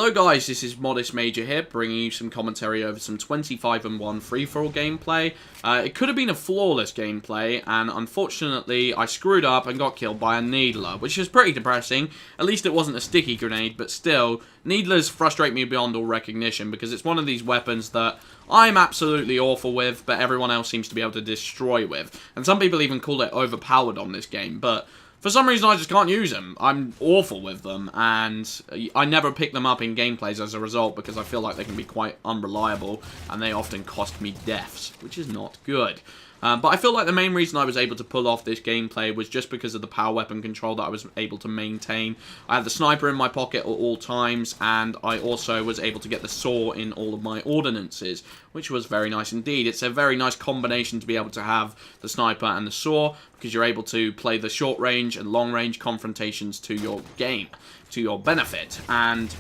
Hello guys, this is Modest Major here, bringing you some commentary over some 25-1 free-for-all gameplay. It could have been a flawless gameplay, and unfortunately I screwed up and got killed by a needler, which is pretty depressing. At least it wasn't a sticky grenade, but still, needlers frustrate me beyond all recognition, because it's one of these weapons that I'm absolutely awful with, but everyone else seems to be able to destroy with. And some people even call it overpowered on this game, but for some reason, I just can't use them. I'm awful with them, and I never pick them up in gameplays as a result because I feel like they can be quite unreliable, and they often cost me deaths, which is not good. But I feel like the main reason I was able to pull off this gameplay was just because of the power weapon control that I was able to maintain. I had the sniper in my pocket at all times, and I also was able to get the saw in all of my ordnances, which was very nice indeed. It's a very nice combination to be able to have the sniper and the saw, because you're able to play the short range and long range confrontations to your game, to your benefit. And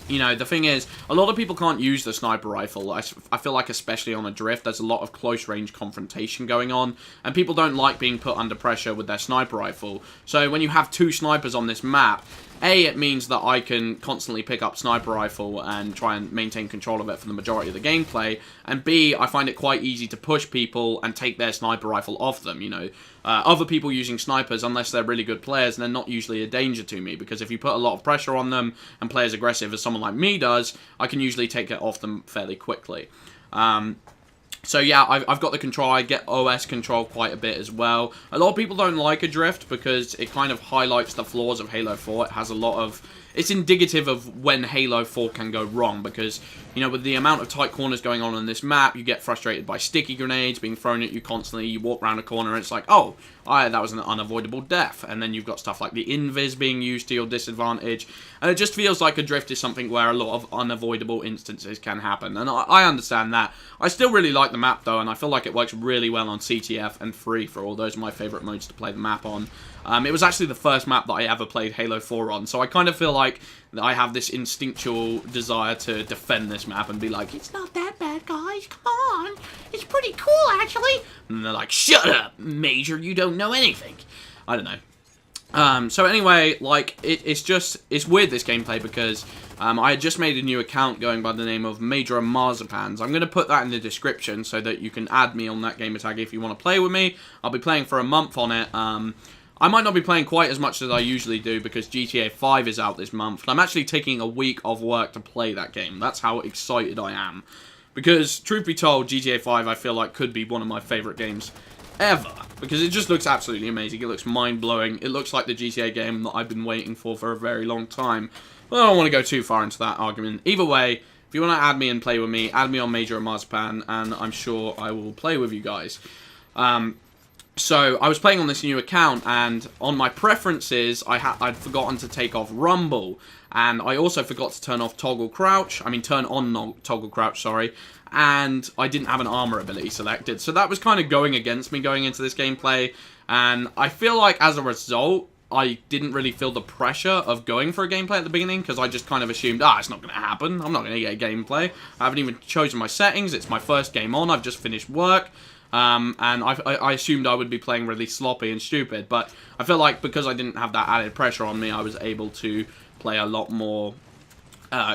you know, the thing is, a lot of people can't use the sniper rifle. I feel like especially on a drift, there's a lot of close range confrontation going on, and people don't like being put under pressure with their sniper rifle. So when you have two snipers on this map, A, it means that I can constantly pick up sniper rifle and try and maintain control of it for the majority of the gameplay, and B, I find it quite easy to push people and take their sniper rifle off them, you know. Other people using snipers, unless they're really good players, they're not usually a danger to me, because if you put a lot of pressure on them and play as aggressive as someone like me does, I can usually take it off them fairly quickly. So yeah, I've got the control. I get OS control quite a bit as well. A lot of people don't like Adrift because it kind of highlights the flaws of Halo 4. It has a lot of... It's indicative of when Halo 4 can go wrong, because, you know, with the amount of tight corners going on this map, you get frustrated by sticky grenades being thrown at you constantly. You walk around a corner and it's like, oh, that was an unavoidable death. And then you've got stuff like the invis being used to your disadvantage. And it just feels like Adrift is something where a lot of unavoidable instances can happen. And I understand that. I still really like the map, though, and I feel like it works really well on CTF and Free for all. Those are my favourite modes to play the map on. It was actually the first map that I ever played Halo 4 on, so I kind of feel like I have this instinctual desire to defend this map and be like, it's not that bad, guys, come on, it's pretty cool, actually. And they're like, shut up, Major, you don't know anything. I don't know. So anyway, like, it's weird, this gameplay, because I had just made a new account going by the name of Major and Marzipans. I'm going to put that in the description so that you can add me on that gamertag if you want to play with me. I'll be playing for a month on it. I might not be playing quite as much as I usually do because GTA 5 is out this month. I'm actually taking a week off work to play that game. That's how excited I am. Because, truth be told, GTA 5 I feel like could be one of my favourite games ever. Because it just looks absolutely amazing. It looks mind-blowing. It looks like the GTA game that I've been waiting for a very long time. But I don't want to go too far into that argument. Either way, if you want to add me and play with me, add me on Major and Marzipan, and I'm sure I will play with you guys. So, I was playing on this new account, and on my preferences, I'd forgotten to take off Rumble, and I also forgot to turn off Toggle Crouch, turn on Toggle Crouch, sorry, and I didn't have an armor ability selected, so that was kind of going against me going into this gameplay, and I feel like, as a result, I didn't really feel the pressure of going for a gameplay at the beginning, because I just kind of assumed, it's not going to happen, I'm not going to get a gameplay, I haven't even chosen my settings, it's my first game on, I've just finished work, and I assumed I would be playing really sloppy and stupid, but I feel like because I didn't have that added pressure on me, I was able to play a lot more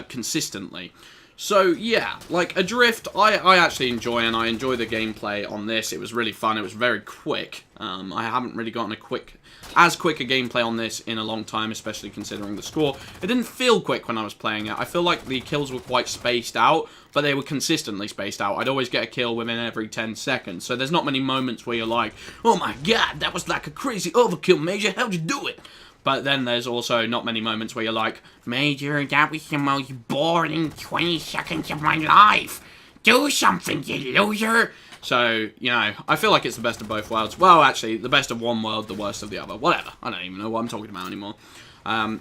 consistently. So, yeah, like, Adrift, I actually enjoy, and I enjoy the gameplay on this. It was really fun. It was very quick. I haven't really gotten as quick a gameplay on this in a long time, especially considering the score. It didn't feel quick when I was playing it. I feel like the kills were quite spaced out, but they were consistently spaced out. I'd always get a kill within every 10 seconds, so there's not many moments where you're like, oh my god, that was like a crazy overkill, Major, how'd you do it? But then there's also not many moments where you're like, Major, that was the most boring 20 seconds of my life. Do something, you loser. So, you know, I feel like it's the best of both worlds. Well, actually, the best of one world, the worst of the other. Whatever. I don't even know what I'm talking about anymore. I'm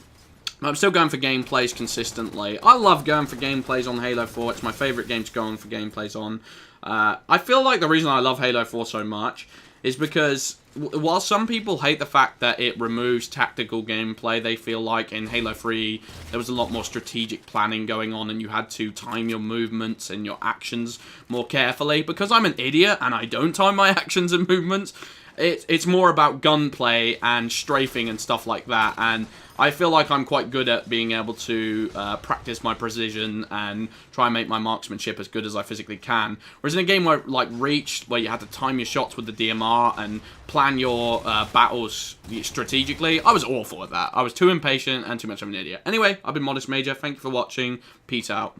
still going for gameplays consistently. I love going for gameplays on Halo 4. It's my favourite game to go on for gameplays on. I feel like the reason I love Halo 4 so much is because while some people hate the fact that it removes tactical gameplay, they feel like in Halo 3 there was a lot more strategic planning going on and you had to time your movements and your actions more carefully. Because I'm an idiot and I don't time my actions and movements, it's more about gunplay and strafing and stuff like that, and I feel like I'm quite good at being able to practice my precision and try and make my marksmanship as good as I physically can. Whereas in a game where, like Reach, where you had to time your shots with the DMR and plan your battles strategically, I was awful at that. I was too impatient and too much of an idiot. Anyway, I've been Modest Major. Thank you for watching. Peace out.